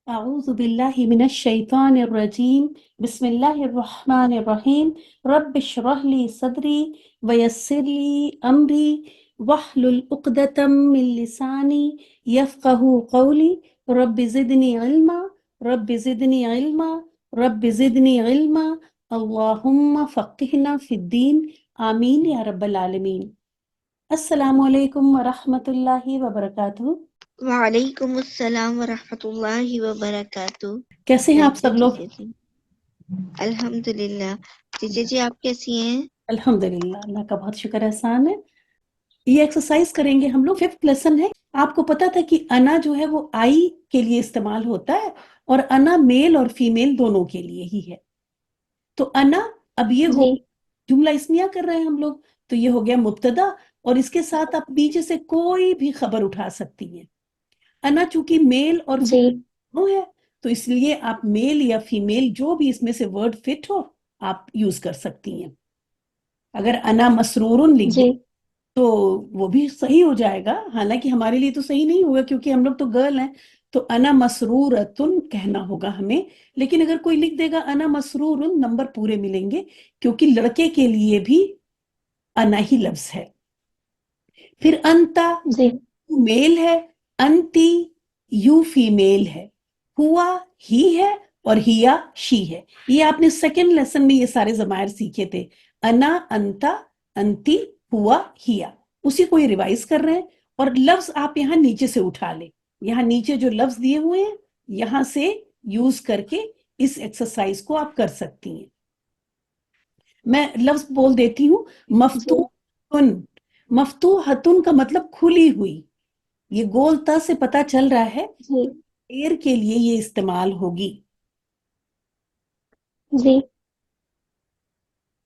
أعوذ بالله من الشيطان الرجيم بسم الله الرحمن الرحيم رب اشرح لي صدري ويسر لي أمري واحلل عقدة من لساني يفقه قولي رب زدني علما رب زدني علما رب زدني علما اللهم فقهنا في الدين آمين يا رب العالمين السلام علیکم ورحمۃ اللہ وبرکاتہ۔ وعلیکم السلام ورحمۃ اللہ وبرکاتہ۔ کیسے ہیں آپ سب لوگ؟ الحمدللہ۔ چچا جی آپ کیسی ہیں؟ الحمدللہ، اللہ کا بہت شکر احسان ہے۔ یہ ایکسرسائز کریں گے ہم لوگ، 5th لیسن ہے۔ آپ کو پتا تھا کہ انا جو ہے وہ آئی کے لیے استعمال ہوتا ہے اور انا میل اور فیمیل دونوں کے لیے ہی ہے۔ تو انا اب یہ ہو جملہ اسمیہ کر رہے ہیں ہم لوگ، تو یہ ہو گیا مبتدا اور اس کے ساتھ آپ پیچھے سے کوئی بھی خبر اٹھا سکتی ہیں۔ انا چونکہ میل اور فیمیل ہے تو اس لیے آپ میل یا فیمیل جو بھی اس میں سے ورڈ فٹ ہو آپ یوز کر سکتی ہیں۔ اگر انا مسرورن لکھ دیں تو وہ بھی صحیح ہو جائے گا، حالانکہ ہمارے لیے تو صحیح نہیں ہوگا کیونکہ ہم لوگ تو گرل ہیں، تو انا مسرورتن کہنا ہوگا ہمیں۔ لیکن اگر کوئی لکھ دے گا انا مسرورن، نمبر پورے ملیں گے کیونکہ لڑکے کے لیے بھی انا ہی لفظ ہے۔ پھر انتا میل ہے، انتی یو فیمیل ہے، ہوا ہی ہے اور ہیا شی ہے۔ یہ آپ نے سیکنڈ لیسن میں یہ سارے ضمائر سیکھے تھے، انا، انتا، انتی، ہوا، ہیا، اسی کو یہ ریوائز کر رہے ہیں۔ اور لفظ آپ یہاں نیچے سے اٹھا لیں، یہاں نیچے جو لفظ دیے ہوئے ہیں یہاں سے یوز کر کے اس ایکسرسائز کو آپ کر سکتی ہیں۔ میں لفظ بول دیتی ہوں، مفتوحن۔ مفتوحتن کا مطلب کھلی ہوئی، یہ گول تا سے پتا چل رہا ہے زیر کے لیے یہ استعمال ہوگی۔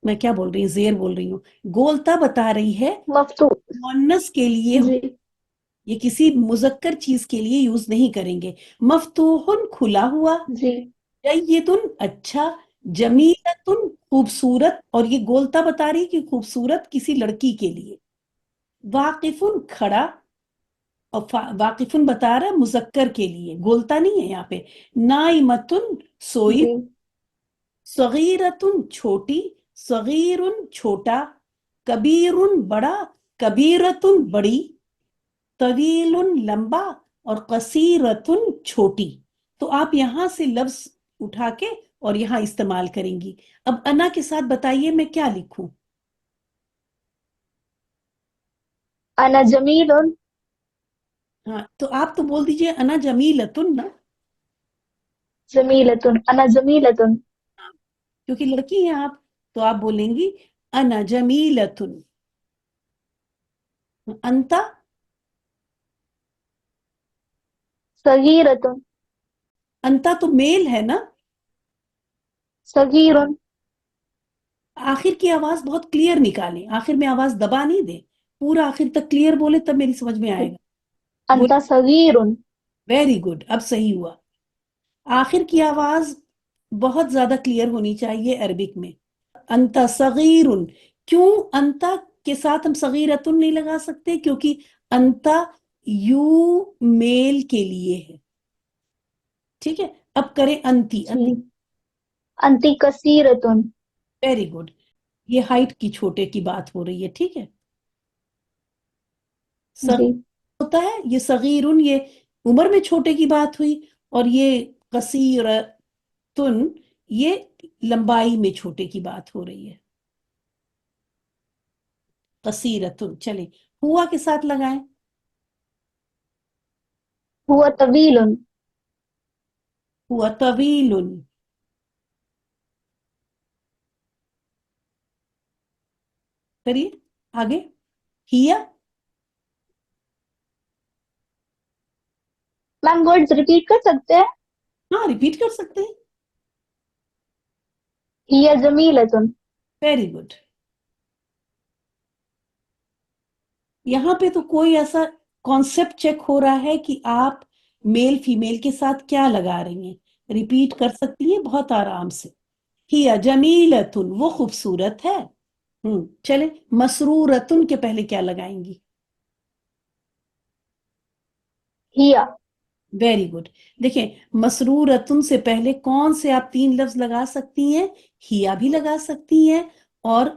میں کیا بول رہی ہوں، زیر بول رہی ہوں۔ گول تا بتا رہی ہے مؤنث کے لیے، یہ کسی مذکر چیز کے لیے یوز نہیں کریں گے۔ مفتوحن کھلا ہوا، جیدن اچھا، جمیلتن خوبصورت، اور یہ گولتا بتا رہی کہ خوبصورت کسی لڑکی کے لیے۔ واقفن کھڑا، اور واقفن بتا رہا ہے مذکر کے لیے، گولتا نہیں ہے یہاں پہ۔ نائمتن سوئی، صغیرتن چھوٹی، صغیرن چھوٹا، کبیرن بڑا، کبیرتن بڑی، طویل لمبا اور قصیرتن چھوٹی۔ تو آپ یہاں سے لفظ اٹھا کے اور یہاں استعمال کریں گی۔ اب انا کے ساتھ بتائیے میں کیا لکھوں؟ انا جمیل، ہاں تو آپ تو بول دیجئے انا جمیلتن نا، جمیلتن، انا جمیلتن۔ کیونکہ لڑکی ہیں آپ تو آپ بولیں گی انا جمیلتن۔ انتا، صغیرتن، انتا تو میل ہے نا، صغیرن، آخر کی آواز بہت کلیئر نکالیں، آخر میں آواز دبا نہیں دیں، پورا آخر تک کلیئر بولے تب میری سمجھ میں آئے گا۔ انتا صغیرن۔ ویری گڈ، اب صحیح ہوا۔ آخر کی آواز بہت زیادہ کلیئر ہونی چاہیے عربک میں۔ انتا صغیرن، کیوں انتا کے ساتھ ہم صغیرتن نہیں لگا سکتے؟ کیونکہ انتا یو میل کے لیے ہے، ٹھیک ہے۔ اب کریں انتی، انتی کثیرتن۔ ویری گڈ، یہ ہائٹ کی چھوٹے کی بات ہو رہی ہے، ٹھیک ہے۔ ہوتا ہے یہ صغیرن، یہ عمر میں چھوٹے کی بات ہوئی، اور یہ قصیرتن یہ لمبائی میں چھوٹے کی بات ہو رہی ہے۔ قصیرتن، چلیں ہوا کے ساتھ لگائیں۔ ہوا طویل، ہوا طویل، کریے آگے۔ ہیا، میم ورڈز ریپیٹ کر سکتے ہیں؟ ہاں ریپیٹ کر سکتے ہیں۔ ہیا جمیلتن۔ Very good. یہاں پہ تو کوئی ایسا کانسیپٹ چیک ہو رہا ہے کہ آپ میل فیمیل کے ساتھ کیا لگا رہی ہیں، ریپیٹ کر سکتی ہیں بہت آرام سے۔ ہیا جمیلتن، وہ خوبصورت ہے۔ چلیں مسرورتن کے پہلے کیا لگائیں گی؟ ہیا، वेरी गुड। देखें, मसरूरतुन से पहले कौन से आप 3 लफ्ज लगा सकती हैं? हिया भी लगा सकती हैं, और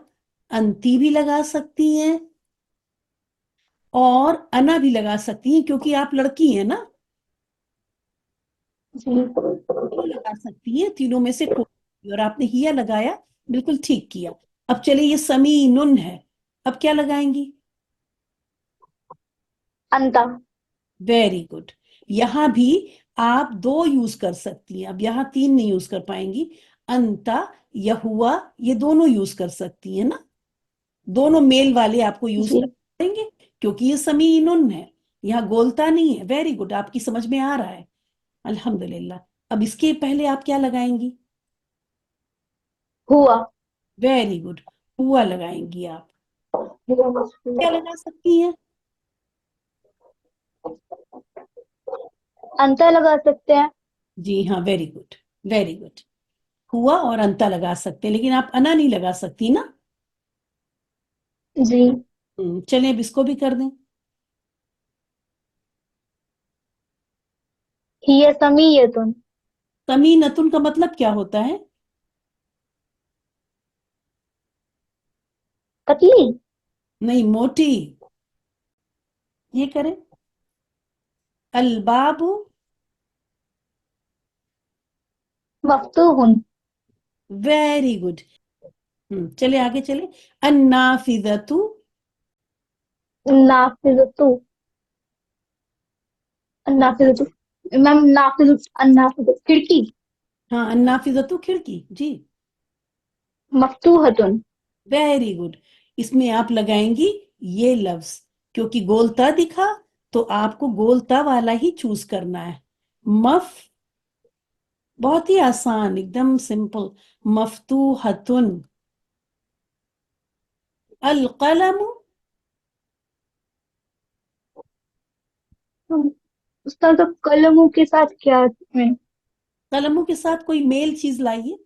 अंती भी लगा सकती हैं, और अना भी लगा सकती हैं, क्योंकि आप लड़की हैं ना, जी। तो लगा सकती हैं तीनों में से कोई, और आपने हिया लगाया, बिल्कुल ठीक किया। अब चले, ये समीनुन है, अब क्या लगाएंगी? अंता। Very good. यहां भी आप 2 यूज कर सकती हैं, अब यहां 3 नहीं यूज कर पाएंगी। अंता या हुआ, ये दोनों यूज कर सकती हैं ना, दोनों मेल वाले आपको यूज जी। कर देंगे, क्योंकि ये समीनुन है, यहाँ गोलता नहीं है। वेरी गुड, आपकी समझ में आ रहा है, अल्हम्दुलिल्लाह। अब इसके पहले आप क्या लगाएंगी? हुआ। वेरी गुड, हुआ लगाएंगी आप। हुआ मशहूर। क्या लगा सकती हैं? अंता लगा सकते हैं। जी हाँ, वेरी गुड, वेरी गुड। हुआ और अंता लगा सकते हैं, लेकिन आप अना नहीं लगा सकती ना। जी। चलें, अब इसको भी कर दें। हिया समीयतुन। तमीनतुन का मतलब क्या होता है? पतली। नहीं, मोटी। ये करें, अलबाबु। मफ्तूहुन। Very good. चले आगे चले, अन्नाफिजतु। नाफिजतु। नाफिजतु। मैम नाफिजतु, अन्नाफिजतु खिड़की। हाँ, अन्नाफिजतु खिड़की, जी। मफ्तूहतुन। Very good. इसमें आप लगाएंगी ये लफ्ज, क्योंकि गोलता दिखा तो आपको गोलता वाला ही चूज करना है। मफ, बहुत ही आसान, एकदम सिंपल। मफ्तूहतुन। अलकलम। उसका तो कलमों के साथ क्या है? कलमों के साथ कोई मेल चीज लाइए।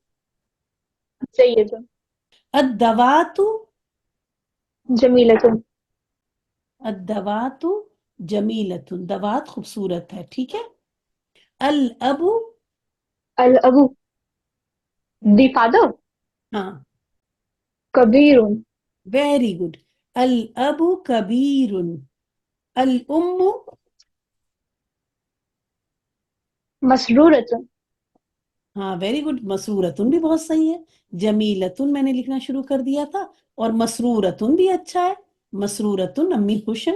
चाहिए तो अद्दवातु। जमीलतुन। अद्दवातु जमीलतुन, दवात खूबसूरत है, ठीक है। अल अबू। अल अबू दी फादर हाँ, कबीरुन। Very good. अल अबू कबीरुन। अल उम्मु। मसरूरतुन। हाँ, वेरी गुड, मसरूरतुन भी बहुत सही है। जमीलतुन मैंने लिखना शुरू कर दिया था, और मसरूरतुन भी अच्छा है। मसरूरतुन, अम्मी खुश है।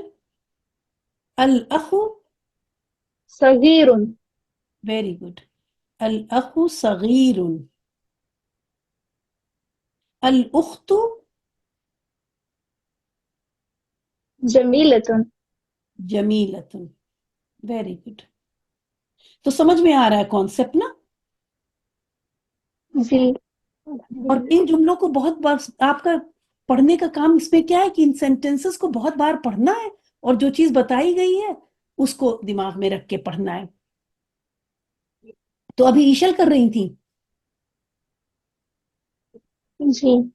अल अखु। सगीरुन। Very good. अल अखु सगीरुन। अल उख्तु। जमीलतुन। जमीलतुन। Very good. तो समझ में आ रहा है कॉन्सेप्ट ना। जी। और इन जुमलों को बहुत बार आपका पढ़ने का काम इसमें क्या है कि इन सेंटेंसेस को बहुत बार पढ़ना है, और जो चीज बताई गई है उसको दिमाग में रख के पढ़ना है। तो अभी ईशल कर रही थी। जी।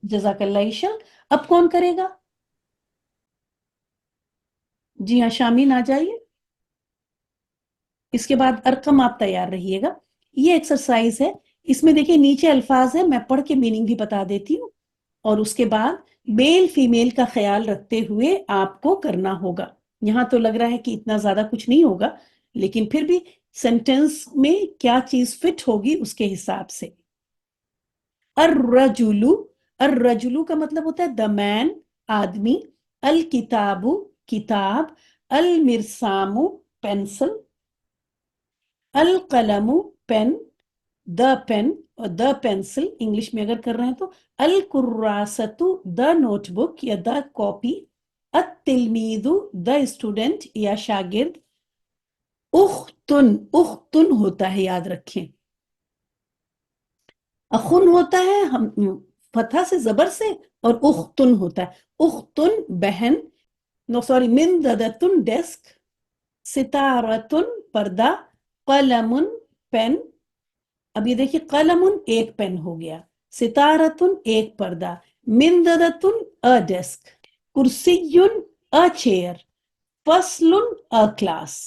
जजाकल्ला ईशल। अब कौन करेगा? जी हाँ, शामीन आ जाइए। इसके बाद अरकम आप तैयार रहिएगा। ये एक्सरसाइज है, इसमें देखिए नीचे अल्फाज है, मैं पढ़ के मीनिंग भी बता देती हूँ, और उसके बाद मेल फीमेल का ख्याल रखते हुए आपको करना होगा। यहाँ तो लग रहा है कि इतना ज्यादा कुछ नहीं होगा, लेकिन फिर भी सेंटेंस में क्या चीज फिट होगी उसके हिसाब से। अर्रजुलु। अर्रजुलु का मतलब होता है द मैन, आदमी। अल किताबु, किताब। अल मिरसामु, पेंसिल। अल कलमु, पेन। द पेन और द पेंसिल इंग्लिश में अगर कर रहे हैं तो। अल कुर्रासतु, द नोटबुक या द कॉपी। अत तिलमीदु, द स्टूडेंट या शागिर्द। उख्तुन, उख्तुन होता है, याद रखें। अखुन होता है हम फतहा से, जबर से, और उख्तुन होता है। उख्तुन बहन। नो सॉरी, मिन ददतुन डेस्क। सितारतुन पर्दा। कलमुन पेन। अब ये देखिए, कलमुन एक पेन हो गया, सितारतुन एक पर्दा, मिंददतुन अ डेस्क, कुर्सियुन अ चेयर, फसलुन अ क्लास।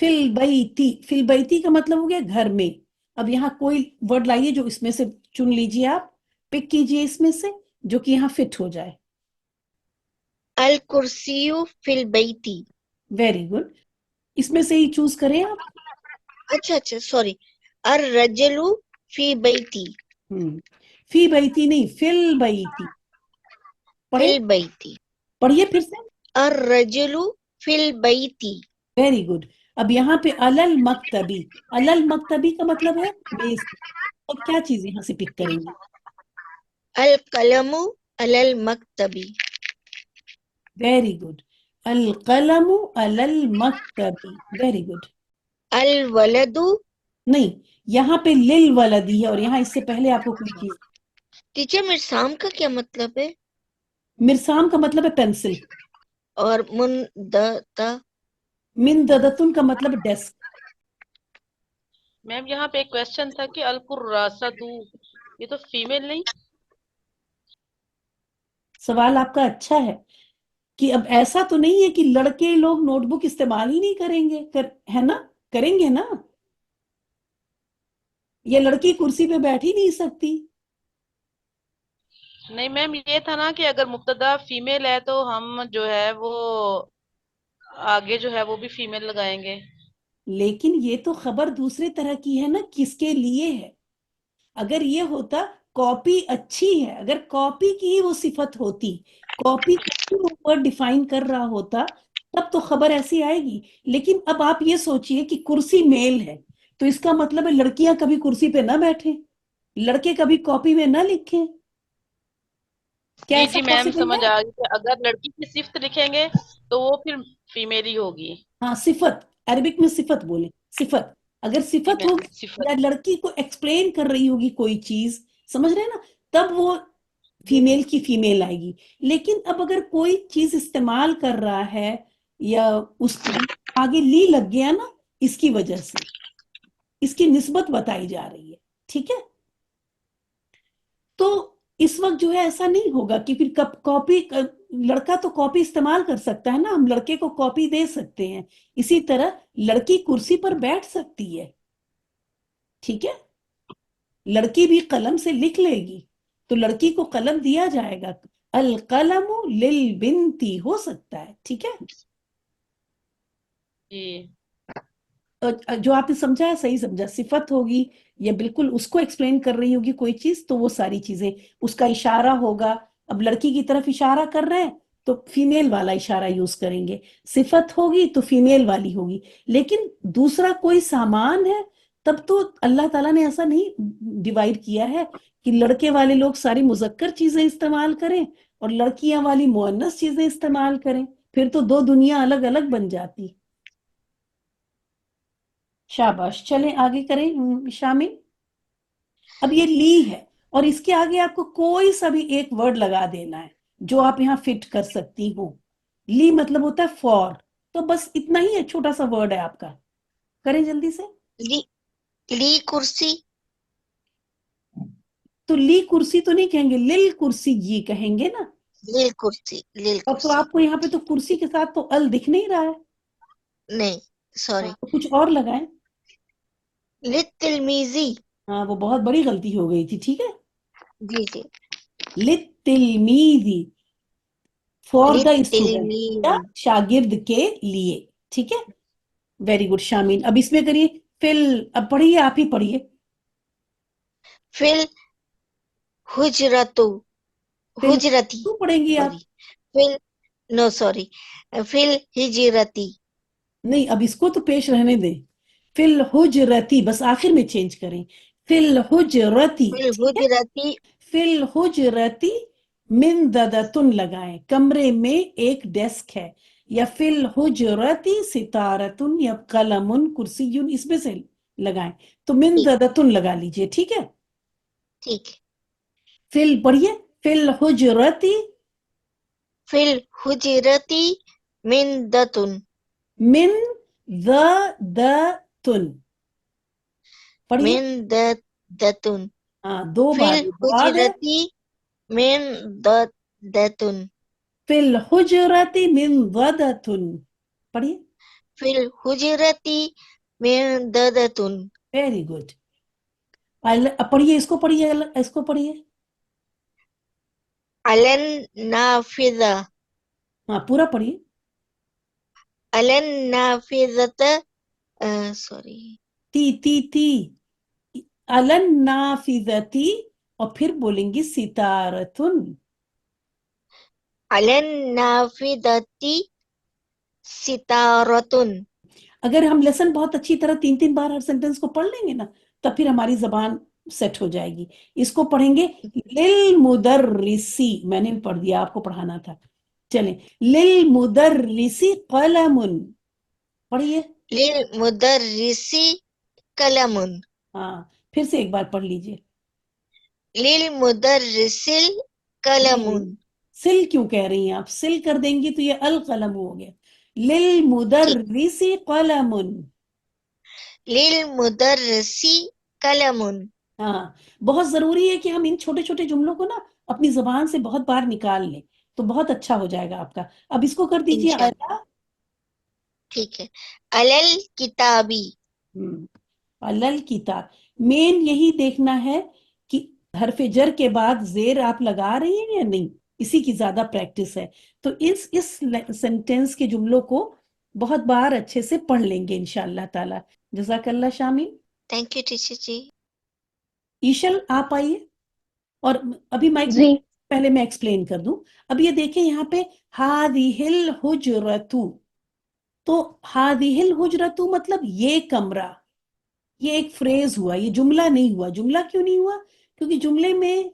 फिल बैती, फिल बैती का मतलब हो गया घर में। अब यहाँ कोई वर्ड लाइए जो इसमें से चुन लीजिए, आप पिक कीजिए इसमें से जो कि यहाँ फिट हो जाए। अल कुर्सियु फिल बैती। वेरी गुड, इसमें से ही चूज करें आप। अच्छा सॉरी, अर रजलु फी बैती। फी बैती नहीं, फिल बैती। पढ़े, फिल बैती। पढ़िए फिर से। अर रजलु फिल बैती। Very good. अब यहाँ पे अलल मकतबी, अलल मकतबी का मतलब है मेज पे। और क्या चीज यहाँ से पिक करेंगे? अल कलमु अलल मकतबी। वेरी गुड, अल कलमु अलल मकतबी। Very good. अल वलदु। नहीं, यहाँ पे लिल वलदी है और यहाँ इससे पहले आपको कोई चीज। टीचर मिर्साम का क्या मतलब है? मिरसाम का मतलब है पेंसिल। और मुनदता। मिन ददतुन का मतलब डेस्क। मैम यहाँ पे एक क्वेश्चन था कि अलकुर्रासदू, ये तो फीमेल नहीं? सवाल आपका अच्छा है कि अब ऐसा तो नहीं है कि लड़के लोग नोटबुक इस्तेमाल ही नहीं करेंगे, है ना? करेंगे ना? ये लड़की कुर्सी पे बैठ ही नहीं सकती। नहीं मैम, ये था ना कि अगर मुब्तदा फीमेल है तो हम जो है वो आगे जो है वो भी फीमेल लगाएंगे। लेकिन ये तो खबर दूसरे तरह की है ना, किसके लिए है। अगर ये होता कॉपी अच्छी है, अगर कॉपी की ही वो सिफत होती, कॉपी को ही वो वर्ड डिफाइन कर रहा होता, तब तो खबर ऐसी आएगी। लेकिन अब आप ये सोचिए कि कुर्सी मेल है, तो इसका मतलब है लड़कियां कभी कुर्सी पे ना बैठे, लड़के कभी कॉपी में ना लिखें। क्या जी ऐसा जी मैम, पॉसिबल समझ है? आ गई कि अगर लड़की की सिफ्त लिखेंगे तो वो फिर फीमेल ही होगी। हाँ, सिफत, अरबिक में सिफत बोले, सिफत। अगर जी सिफत मैम, होगी सिफत। या लड़की को एक्सप्लेन कर रही होगी कोई चीज, समझ रहे हैं ना, तब वो फीमेल की फीमेल आएगी। लेकिन अब अगर कोई चीज इस्तेमाल कर रहा है या उसके आगे ली लग गया ना, इसकी वजह से इसकी निस्बत बताई जा रही है। ठीक है, तो इस वक्त जो है ऐसा नहीं होगा कि फिर कब कॉपी, लड़का तो कॉपी इस्तेमाल कर सकता है ना, हम लड़के को कॉपी दे सकते हैं। इसी तरह लड़की कुर्सी पर बैठ सकती है। ठीक है, लड़की भी कलम से लिख लेगी, तो लड़की को कलम दिया जाएगा। अल कलमु लिल बिनती हो सकता है। ठीक है, जी जो आपने समझा है सही समझा, सिफत होगी या बिल्कुल उसको एक्सप्लेन कर रही होगी कोई चीज, तो वो सारी चीजें, उसका इशारा होगा। अब लड़की की तरफ इशारा कर रहे हैं तो फीमेल वाला इशारा यूज करेंगे, सिफत होगी तो फीमेल वाली होगी। लेकिन दूसरा कोई सामान है, तब तो अल्लाह ताला ने ऐसा नहीं डिवाइड किया है कि लड़के वाले लोग सारी मुजक्कर चीजें इस्तेमाल करें और लड़कियां वाली मुअन्नस चीजें इस्तेमाल करें, फिर तो दो दुनिया अलग अलग बन जाती। शाबाश, चलें आगे करें शामिल। अब ये ली है और इसके आगे आपको कोई सा भी एक वर्ड लगा देना है जो आप यहाँ फिट कर सकती हो। ली मतलब होता है फॉर, तो बस इतना ही है, छोटा सा वर्ड है आपका। करें जल्दी से। ली, ली कुर्सी। तो ली कुर्सी तो नहीं कहेंगे, लिल कुर्सी ये कहेंगे ना। लिल कुर्सी, लिल और तो कुर्सी। आपको यहाँ पे तो कुर्सी के साथ तो अल दिख नहीं रहा है। नहीं, सॉरी। हाँ, तो कुछ और लगाएं। लित तिलमीजी। हाँ, वो बहुत बड़ी गलती हो गई थी। ठीक है, जी जी। लित तिलमीजी, फॉर लित द स्टूडेंट या तिलमीजी। शागिर्द के लिए। ठीक है, वेरी गुड शामीन। अब इसमें करिए फिल, अब पढ़िए, आप ही पढ़िए। फिल हुजरतु। फिल हुजरती। क्यों पढ़ेंगी आप? सॉरी। फिल, नो सॉरी, फिल हिजरती। नहीं, अब इसको तो पेश रहने दें। फिल हुजरती बस आखिर में चेंज करें, फिल हुजरती। फिल ठीक है, हुजरती। फिल हुजरती मिन ददतुन लगाएं, कमरे में एक डेस्क है। या फिल हुजरती सितारतुन या कलमुन कुर्सीयुन, इसमें से लगाएं। तो मिन ठीक, ददतुन लगा लीजिए। ठीक है, ठीक। फिल पढ़िए, फिल हुजरती फिल हुजरती मिन दतुन। मिन दतुन। पढ़िए, मिन दतुन। हाँ, दो फिल बार बाद है। हुजरती मिन दतुन। फिल हुजरती मिन ददतुन। पढ़िए, في الحجرة مرددة. Very good. पढ़िए, इसको पढ़िए, इसको पढ़िए। على النافذة. हाँ, पूरा पढ़िए। على النافذة. sorry. ती अलन नाफिजती, और फिर बोलेंगी सितारतुन। على النافذة ستارة. अगर हम लेसन बहुत अच्छी तरह 3 बार हर सेंटेंस को पढ़ लेंगे ना, तब फिर हमारी जबान सेट हो जाएगी। इसको पढ़ेंगे लिल मुदर्रिसी, मैंने भी पढ़ दिया, आपको पढ़ाना था। चलें, लिल मुदर्रिसी कलमुन, पढ़िए। للمدرس قلم. हाँ, फिर से एक बार पढ़ लीजिए। للمدرس नहीं, قلم. सिल क्यों कह रही हैं आप? सिल कर देंगी तो ये अल कलम हो गया। लिल मुदर्रिसी कलमुन। للمدرس قلم. हाँ, बहुत जरूरी है कि हम इन छोटे छोटे जुमलों को ना अपनी जबान से बहुत बार निकाल लें, तो बहुत अच्छा हो जाएगा आपका। अब इसको कर दीजिए इंशाल्लाह। अला। ठीक है। अलल किताबी. अलल किताब। मेन यही देखना है कि हरफ जर के बाद जेर आप लगा रही हैं या नहीं, इसी की ज्यादा प्रैक्टिस है। तो इस सेंटेंस के जुमलों को बहुत बार अच्छे से पढ़ लेंगे इंशाअल्लाह ताला। जज़ाकल्लाह शामिल। थैंक यू टीचर जी। ईशल आप आइए, और अभी माइक जी। पहले मैं एक्सप्लेन कर दूं। अब ये देखें यहाँ पे हादिहिल हुजरतु, तो हादिहिल हुजरतु मतलब ये कमरा, ये एक फ्रेज हुआ, ये जुमला नहीं हुआ। जुमला क्यों नहीं हुआ? क्योंकि जुमले में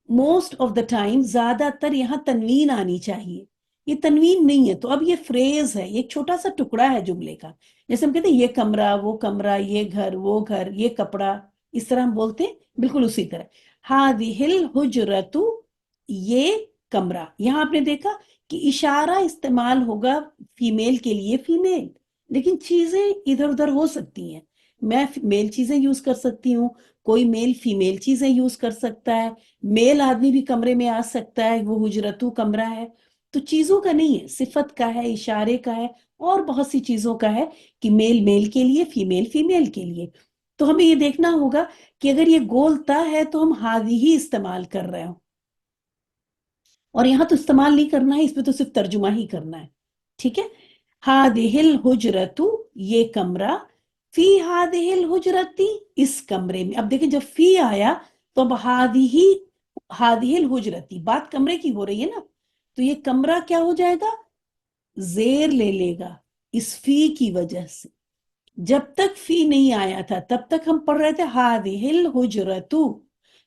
मोस्ट ऑफ द टाइम ज्यादातर यहाँ तनवीन आनी चाहिए, ये तनवीन नहीं है। तो अब ये फ्रेज है, ये एक छोटा सा टुकड़ा है जुमले का। जैसे हम कहते हैं ये कमरा, वो कमरा, ये घर, वो घर, ये कपड़ा, इस तरह हम बोलते हैं, बिल्कुल उसी तरह। हादिहिल हुजरतु, ये कमरा। यहाँ आपने देखा कि इशारा इस्तेमाल होगा फीमेल के लिए, फीमेल, लेकिन चीजें इधर उधर हो सकती हैं। मैं मेल चीजें यूज कर सकती हूँ, कोई मेल फीमेल चीजें यूज कर सकता है, मेल आदमी भी कमरे में आ सकता है, वो हुजरतु कमरा है। तो चीजों का नहीं है, सिफत का है, इशारे का है, और बहुत सी चीजों का है कि मेल मेल के लिए, फीमेल फीमेल के लिए। तो हमें ये देखना होगा कि अगर ये गोलता है तो हम हादी ही इस्तेमाल कर रहे हो, और यहां तो इस्तेमाल नहीं करना है, इसमें तो सिर्फ तर्जुमा ही करना है। ठीक है। हादिहिल हुजरतु, ये कमरा, फी हादिहिल हुजरती, इस कमरे में। अब देखिए, जब फी आया तो अब हादिहिल हुजरती, बात कमरे की हो रही है ना, तो ये कमरा क्या हो जाएगा? जेर ले लेगा इस फी की वजह से। जब तक फी नहीं आया था तब तक हम पढ़ रहे थे हादिहिल हुजरतु,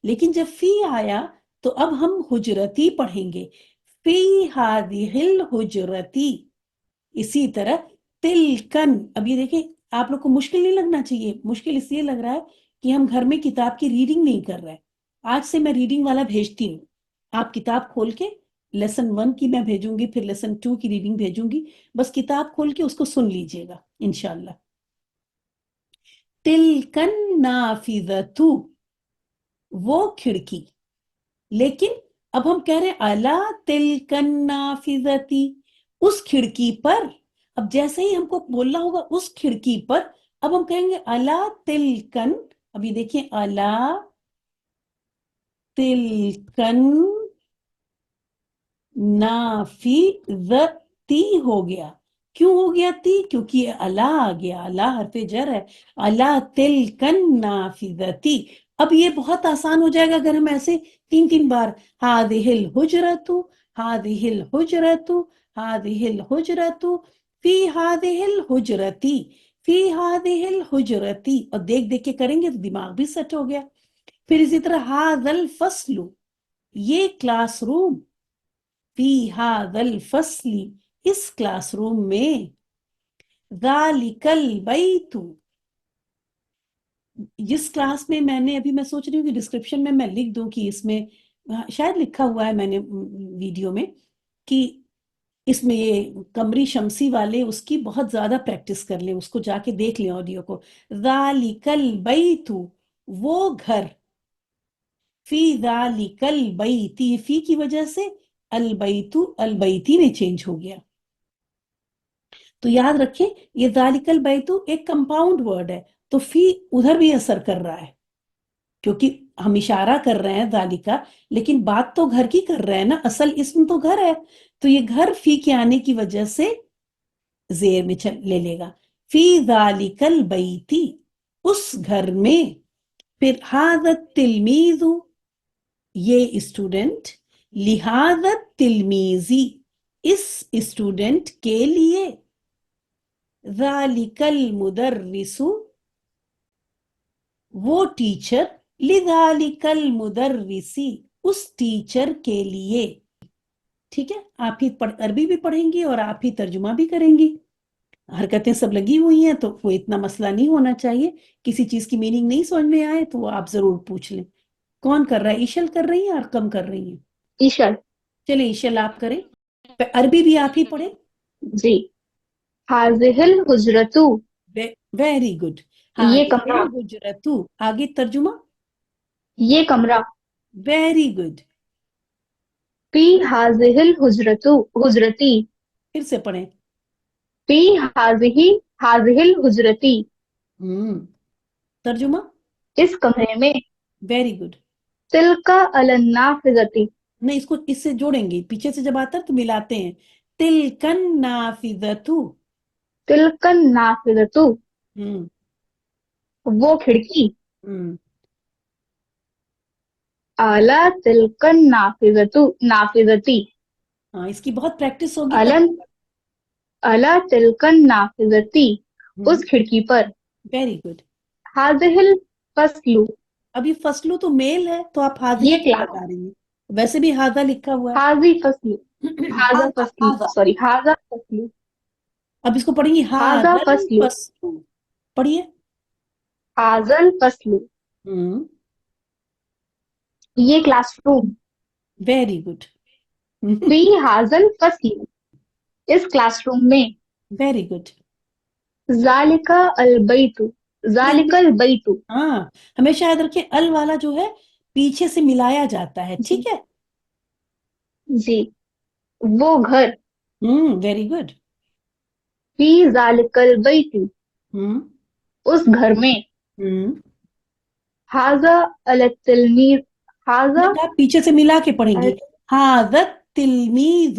लेकिन जब फी आया तो अब हम हुजरती पढ़ेंगे, फी हादिहिल हुजरती। इसी तरह तिलकन। अब ये देखिए, आप लोग को मुश्किल नहीं लगना चाहिए, मुश्किल इसलिए लग रहा है कि हम घर में किताब की रीडिंग नहीं कर रहे हैं। आज से मैं रीडिंग वाला भेजती हूँ, आप किताब खोल के लेसन 1 की मैं भेजूंगी, फिर लेसन 2 की रीडिंग भेजूंगी, बस किताब खोल के उसको सुन लीजिएगा इंशाल्लाह। तिलकन नाफिजतु, वो खिड़की। लेकिन अब हम कह रहे हैं अला तिलकन नाफिजती, उस खिड़की पर। अब जैसे ही हमको बोलना होगा उस खिड़की पर, अब हम कहेंगे अला तिलकन। अभी देखिए, अला तिलकन नाफिजती हो गया। क्यों हो गया ती? क्योंकि ये अला आ गया, अला हरफे जर है। अला तिलकन नाफिजती। अब ये बहुत आसान हो जाएगा अगर हम ऐसे 3 बार, हादिहिल हुजरतु, हादिहिल हुजरतु, हादिहिल हुजरतु, फी हादिहिल हुजरती, फी हादिहिल हुजरती, और देख देख के करेंगे तो दिमाग भी सेट हो गया। फिर इसी तरह हादल फस्लु, ये क्लासरूम, फी हादल फस्ली, इस क्लासरूम में। ज़ालिकल बैतु, जिस क्लास में मैंने, अभी मैं सोच रही हूँ कि डिस्क्रिप्शन में मैं लिख दूं कि इसमें शायद लिखा हुआ है मैंने वीडियो में, कि इसमें ये कमरी शमसी वाले उसकी बहुत ज्यादा प्रैक्टिस कर ले, उसको जाके देख ले ऑडियो को। ज़ालिकल बैतु, वो घर, फी ज़ालिकल बैती, फी की वजह से अल बैतु अल बैती में चेंज हो गया। تو یاد رکھیں یہ ذالک البیت ایک کمپاؤنڈ ورڈ ہے، تو فی ادھر بھی اثر کر رہا ہے کیونکہ ہم اشارہ کر رہے ہیں ذالکا، لیکن بات تو گھر کی کر رہے ہیں نا، اصل اسم تو گھر ہے، تو یہ گھر فی کے آنے کی وجہ سے زیر میں لے لے گا، فی ذالک البیت اس گھر میں، پھر ھذا التلمیذ یہ اسٹوڈنٹ، لہذا التلمیذی اس اسٹوڈنٹ کے لیے، ذالک المدرس وہ ٹیچر، لذالک المدرسی اس ٹیچر کے لیے. ٹھیک ہے، آپ ہی عربی بھی پڑھیں گی اور آپ ہی ترجمہ بھی کریں گی، حرکتیں سب لگی ہوئی ہیں تو وہ اتنا مسئلہ نہیں ہونا چاہیے. کسی چیز کی میننگ نہیں سمجھ میں آئے تو وہ آپ ضرور پوچھ لیں. کون کر رہا ہے؟ ایشل کر رہی ہیں اور کم کر رہی ہیں؟ ایشل. چلیں ایشل آپ کریں، عربی بھی آپ ہی پڑھیں. جی. حاضح الحجرتو ویری گڈ. یہ کمرہ. حجرتو آگے ترجمہ. یہ کمرہ. Very good. فی حاضح الحجرتو حجرتی. پھر سے پڑھیں. فی حاضح الحجرتی ترجمہ. اس کمرے میں. Very good. تلک علی النافذتی. نہیں، اس کو اس سے جوڑیں گے، پیچھے سے جب آتا ہے تو ملاتے ہیں. تلکن نافذتو. تلک النافذتو ہوں وہ کھڑکی. ہوں اعلی تلک النافذتو نافذتی. ہاں، اس کی بہت پریکٹس ہوگی علن اعلی تلک النافذتی اس کھڑکی پر. Very good. حاضح الفصل اب یہ فصلو تو میل ہے تو آپ حاضی یہ کیوں کلاس. لگا رہی ہیں؟ ویسے بھی حاضہ لکھا ہوا حاضی فصل. ہے. حاضا فصل حاضہ. سوری حاضا فصل. اب اس کو پڑھیں گی حاضا حاضل فصل. فصلو. پڑھیے. حاضا الفصل یہ کلاس روم. Very good. فی حاضا الفصل اس کلاس روم میں. Very good. ذالک البیت. ذالک البیت. ہاں، ہمیشہ یاد رکھیں ال والا جو ہے پیچھے سے ملایا جاتا ہے. جی ٹھیک ہے. جی وہ گھر. Very good. فی ذالک البیت اس گھر میں. حاضا علی التلمیذ. حاضا آپ پیچھے سے ملا کے پڑھیں گی. حاضت تلمیذ.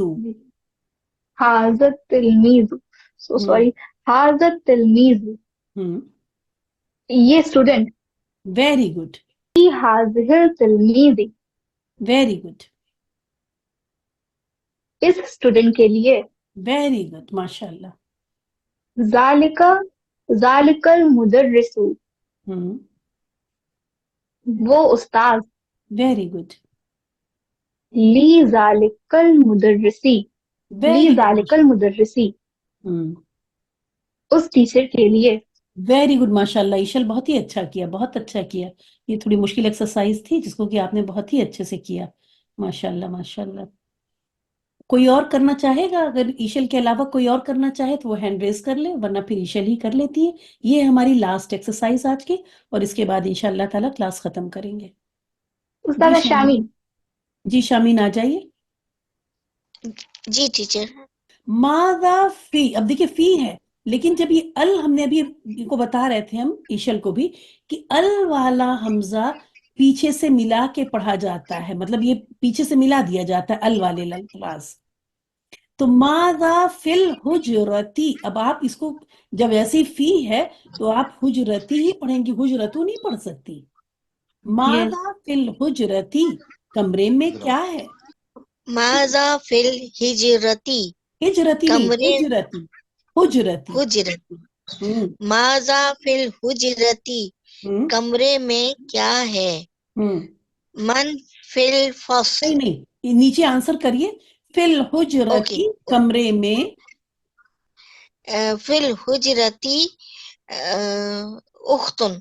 حاضا التلمیذ سو سوری. حاضا التلمیذ یہ اسٹوڈنٹ. Very good. فی حاضہ التلمیذ ویری گڈ. اس اسٹوڈنٹ کے لیے. Very good. ماشاء اللہ. ذالک المدرس وہ استاذ. Very good. لی ذالک المدرسی. لی ذالک المدرسی اس ٹیچر کے لیے. Very good. ماشاء اللہ ایشل بہت ہی اچھا کیا، بہت اچھا کیا. یہ تھوڑی مشکل ایکسرسائز تھی جس کو کہ آپ نے بہت ہی اچھے سے کیا. ماشاء اللہ ماشاء اللہ. کوئی اور کرنا چاہے گا؟ اگر ایشل کے علاوہ کوئی اور کرنا چاہے تو وہ ہینڈ ریز کر لے، ورنہ پھر ایشل ہی کر لیتی ہے. یہ ہماری لاسٹ ایکسرسائز آج کی، اور اس کے بعد انشاءاللہ تعالیٰ کلاس ختم کریں گے. استاد شامی. جی شامین آ جائیے. جی ٹیچر. ماذا فی. اب دیکھیے فی ہے، لیکن جب یہ ال ہم نے ابھی ان کو بتا رہے تھے ہم ایشل کو بھی کہ ال والا حمزہ پیچھے سے ملا کے پڑھا جاتا ہے، مطلب یہ پیچھے سے ملا دیا جاتا ہے ال والے الفاظ. تو ماذا فی الحجرتی. اب آپ اس کو جب ایسی فی ہے تو آپ حجرتی ہی پڑھیں گی، حجرتو نہیں پڑھ سکتی. ماذا فی الحجرتی کمرے میں کیا ہے؟ ماذا فی الحجرتی ہجرتی نہیں، کمرے. حجرتی. حجرتی. حجرتی. ہوں ماذا فی الحجرتی ہوں کمرے میں کیا ہے. ہوں من فی الفصل. نہیں نہیں، یہ نیچے آنسر کریے. فی الحجرتی کمرے میں. فی الحجرتی اختن.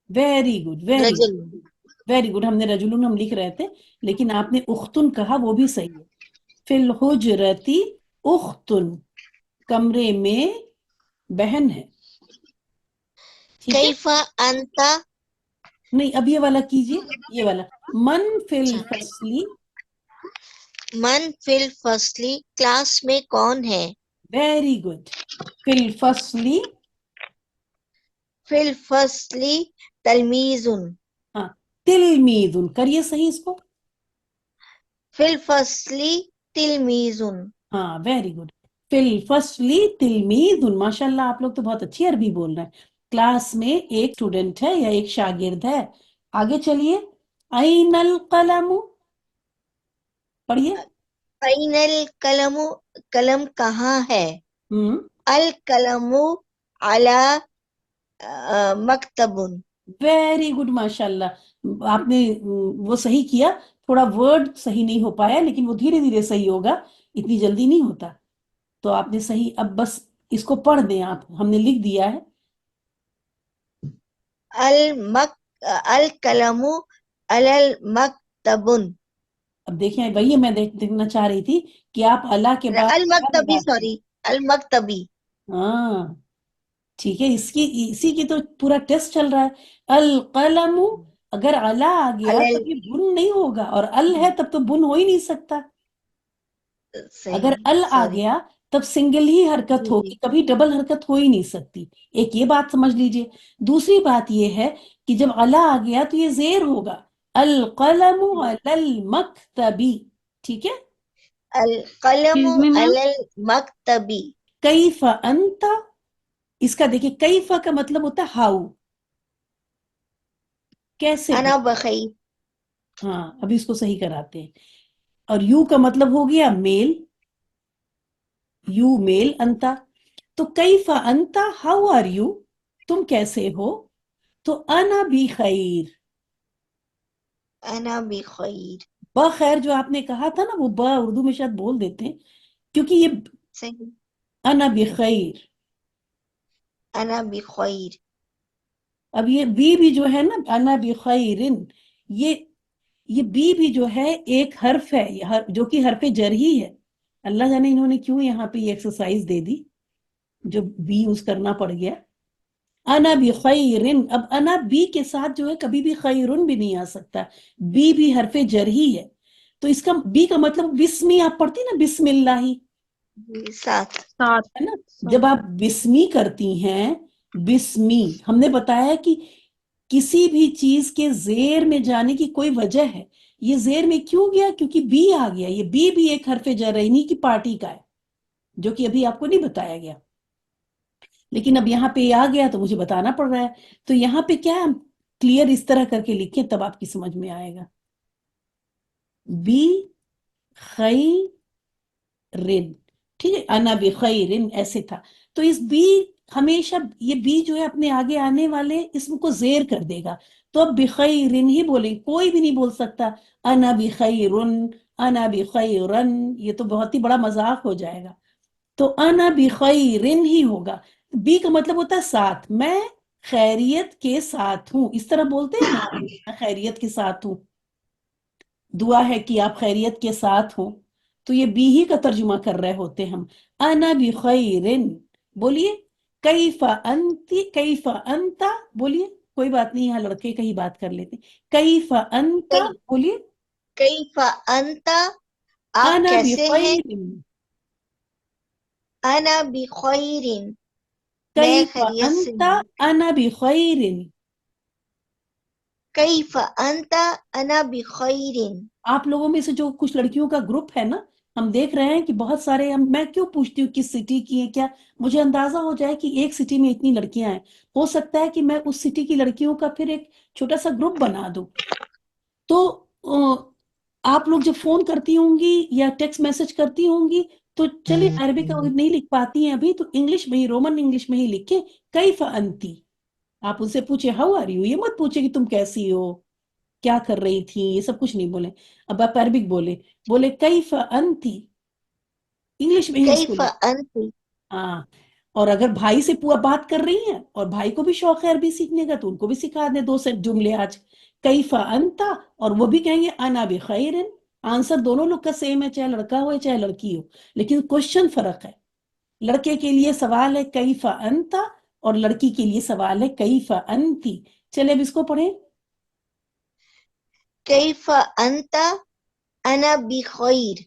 ویری گڈ ویری رجل. Good very good. ہم نے رجلن ہم لکھ رہے تھے لیکن آپ نے اختن کہا، وہ بھی صحیح ہے. فی الحجرتی اختن کمرے میں بہن ہے. ٹھیک ہے. کیف انت. نہیں اب یہ والا کیجئے، یہ والا. من فی الفصلی. من فی الفصل کلاس میں کون ہے. Very good. Fil fasli. फिल फसली तलमीजुन, हाँ, तिलमीजुन करिए सही इसको. फिल फसली तिलमीजुन, हाँ, वेरी गुड. फिल फसली तिलमीजुन. माशाल्लाह, आप लोग तो बहुत अच्छी अरबी बोल रहे हैं. क्लास में एक स्टूडेंट है या एक शागिर्द है. आगे चलिए. ऐनल कलमु. पढ़िए. ऐनल कलमु, कलम कहाँ है, हम्म. अल कलमु अला मकतबुन, वेरी गुड, माशाल्लाह. आपने वो सही किया. थोड़ा वर्ड सही नहीं हो पाया, लेकिन वो धीरे धीरे सही होगा. इतनी जल्दी नहीं होता. तो आपने सही. अब बस इसको पढ़ दें आप. हमने लिख दिया है. अल मक अल कलमु अलल मकतबुन, अब देखिए, वही मैं देखना चाह रही थी कि आप अल्लाह के बाद अल क्या मकतबी, लगाते हैं. सॉरी, अल मकतबी, हाँ, ठीक है. इसी की तो पूरा टेस्ट चल रहा है. अल कलमु. अगर अला आ गया अलल, तब ये बुन नहीं होगा, और अल है तब तो बुन हो ही नहीं सकता. अगर सही, अल आ सॉरी, गया तब सिंगल ही हरकत होगी, कभी डबल हरकत हो ही नहीं सकती. एक ये बात समझ लीजिए. दूसरी बात ये है कि जब अला आ गया तो ये जेर होगा. अल कलमु अलल मकतबी. ठीक है. अल कलमु Excuse me, ma'am. अलल मकतबी, कैफ अंता. इसका देखिए, कैफा का मतलब होता है हाउ, कैसे हो. अना बखैर, हाँ, अभी इसको सही कराते हैं. और यू का मतलब हो गया मेल. You mail. अंता. तो कैफा अंता, हाउ आर यू. तुम कैसे हो. तो अना भी खैर. अना बखैर, ब खैर जो आपने कहा था ना, वो ब उर्दू में शायद बोल देते हैं, क्योंकि ये सही, अना भी खैर. अना बखैर, अब ये बी भी जो है ना, अना भी खैरिन, ये बी भी जो है एक हर्फ है, जो कि हरफ जर ही है. अल्लाह जाने इन्होंने क्यों यहाँ पे ये एक्सरसाइज दे दी, जो बी यूज करना पड़ गया. अना भी खैरिन. अब अना बी के साथ जो है कभी भी खैरुन भी नहीं आ सकता. बी भी हरफे जर ही है. तो इसका बी का मतलब बिस्मी. आप पढ़ती ना बिस्मिल्लाही, साथ, साथ, है ना. जब आप बिस्मी करती हैं, बिस्मी, हमने बताया कि किसी भी चीज के जेर में जाने की कोई वजह है. ये जेर में क्यों गया, क्योंकि बी आ गया. ये बी भी एक हरफे जर है, इन्हीं की पार्टी का है, जो कि अभी आपको नहीं बताया गया. लेकिन अब यहाँ पे आ गया तो मुझे बताना पड़ रहा है. तो यहाँ पे क्या है, क्लियर इस तरह करके लिखें तब आपकी समझ में आएगा. बी खैरिन. ठीक है. अना बी खैरिन ऐसे था. तो इस बी, हमेशा ये बी जो है अपने आगे आने वाले इसम को जेर कर देगा. तो अब बिखैरिन ही बोलेंगे, कोई भी नहीं बोल सकता अना बिखैरुन, अना बिखैरन. ये तो बहुत ही बड़ा मजाक हो जाएगा. तो अना बिखैरिन ही होगा. बी का मतलब होता है साथ. मैं खैरियत के साथ हूं, इस तरह बोलते हैं ना, मैं खैरियत के साथ हूं. दुआ है कि आप खैरियत के साथ हो. तो ये बी ही का तर्जुमा कर रहे होते हम. अना बिखैरिन. बोलिए. कैफा अंती, कैफा अंता. बोलिए. कोई बात नहीं, यहाँ लड़के का ही बात कर लेते हैं. कैफा अंता. कई, बोलिए. कैफा अंता, आप अना कैसे हैं, बिखैरिन. अना बिखैरिन, मैं कैफा खैरियत से अंता. हूँ, अना बिखैरिन. कैफा अंता अना बिखैरिन, आप लोगों में से जो कुछ लड़कियों का ग्रुप है ना, हम देख रहे हैं कि बहुत सारे, मैं क्यों पूछती हूँ किस सिटी की है क्या, मुझे अंदाजा हो जाए कि एक सिटी में इतनी लड़कियां हैं. हो सकता है कि मैं उस सिटी की लड़कियों का फिर एक छोटा सा ग्रुप बना दूं. तो आप लोग जब फोन करती होंगी या टेक्स्ट मैसेज करती होंगी, तो चलिए, अरबिक अगर नहीं लिख पाती हैं अभी, तो इंग्लिश में ही, रोमन इंग्लिश में ही लिखें. कैफ अंती. आप उनसे पूछे हाउ आर यू. ये मत पूछे कि तुम कैसी हो, क्या कर रही थी, ये सब कुछ नहीं बोले. अब आप अरबिक बोले. बोले कैफ अंती. इंग्लिश में ही उसको कैफा लिख. अंती, हाँ. और अगर भाई से पूरा बात कर रही हैं और भाई को भी शौक है अरबी सीखने का, तो उनको भी सिखा दें दो से जुमले आज. कैफा अंता, और वो भी कहेंगे अना बिखैरिन. आंसर दोनों लोग का सेम है, चाहे लड़का हो चाहे लड़की हो, लेकिन क्वेश्चन फर्क है. लड़के के लिए सवाल है कैफा अंता, और लड़की के लिए सवाल है कैफा अंती. चले अब इसको पढ़ें. कैफा अंता अना बिखैर,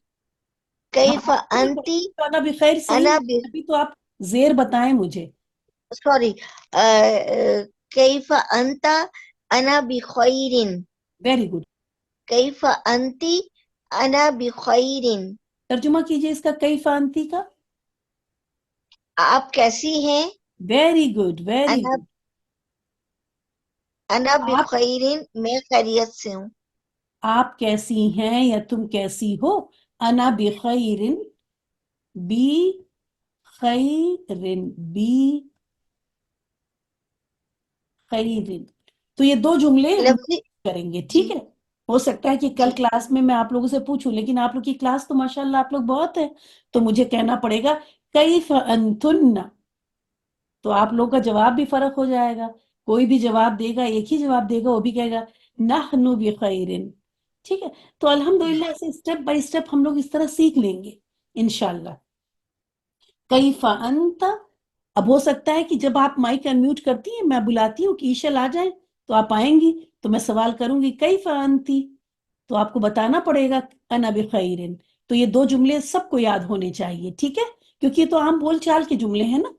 كيف हाँ أنت तो अना बिखैर सही أنا है, अभी तो आप जेर बताएं मुझे. sorry كيف أنت أنا بخير वेरी गुड. كيف أنت أنا بخير तर्जुमा कीजिए इसका कैफ अंती का. आप कैसी हैं वेरी गुड, वेरी أنا गुड. أنا आप بخير मैं खैरियत से हूँ आप कैसी हैं या तुम कैसी हो. अना बिखैरिन, बी खैरिन, बी खैरिन. तो ये दो जुमले हम लफ्जी करेंगे, ठीक जी है. हो सकता है कि कल जी क्लास में मैं आप लोगों से पूछूं, लेकिन आप लोग की क्लास तो माशाल्लाह आप लोग बहुत है, तो मुझे कहना पड़ेगा कैफ अंतुन्ना. तो आप लोगों का जवाब भी फर्क हो जाएगा. कोई भी जवाब देगा, एक ही जवाब देगा, वो भी कहेगा नहनु बिखैरिन. ठीक है. तो अल्हम्दुलिल्लाह ऐसे स्टेप बाय स्टेप हम लोग इस तरह सीख लेंगे इंशाल्लाह. कैफ अंत. अब हो सकता है कि जब आप माइक अनम्यूट करती हैं, मैं बुलाती हूँ कि ईशल आ जाए, तो आप आएंगी, तो मैं सवाल करूंगी कैफ अंती, तो आपको बताना पड़ेगा अना बिखैरिन. तो ये दो जुमले सबको याद होने चाहिए, ठीक है, क्योंकि ये तो आम बोलचाल के जुमले हैं ना.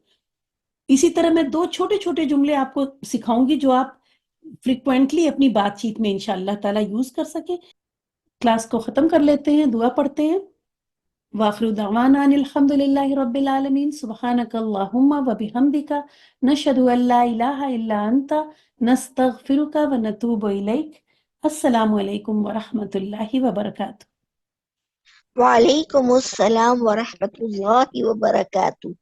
इसी तरह मैं दो छोटे छोटे जुमले आपको सिखाऊंगी जो आप फ्रिक्वेंटली अपनी बातचीत में इंशाअल्लाह ताला यूज कर सके. क्लास को खत्म कर लेते हैं, दुआ पढ़ते हैं. वाखिरु दअवाना अनिल हम्दुलिल्लाहि रब्बिल आलमीन. सुब्हानक अल्लाहुम्मा व बिहम्दिका नशहदु अन ला इलाहा इल्ला अंता नस्तगफिरुका व नतूबु इलैक. अस्सलामु अलैकुम व रहमतुल्लाहि व बरकातुहू. वालेकुम अस्सलाम व रहमतुल्लाहि व बरकातुहू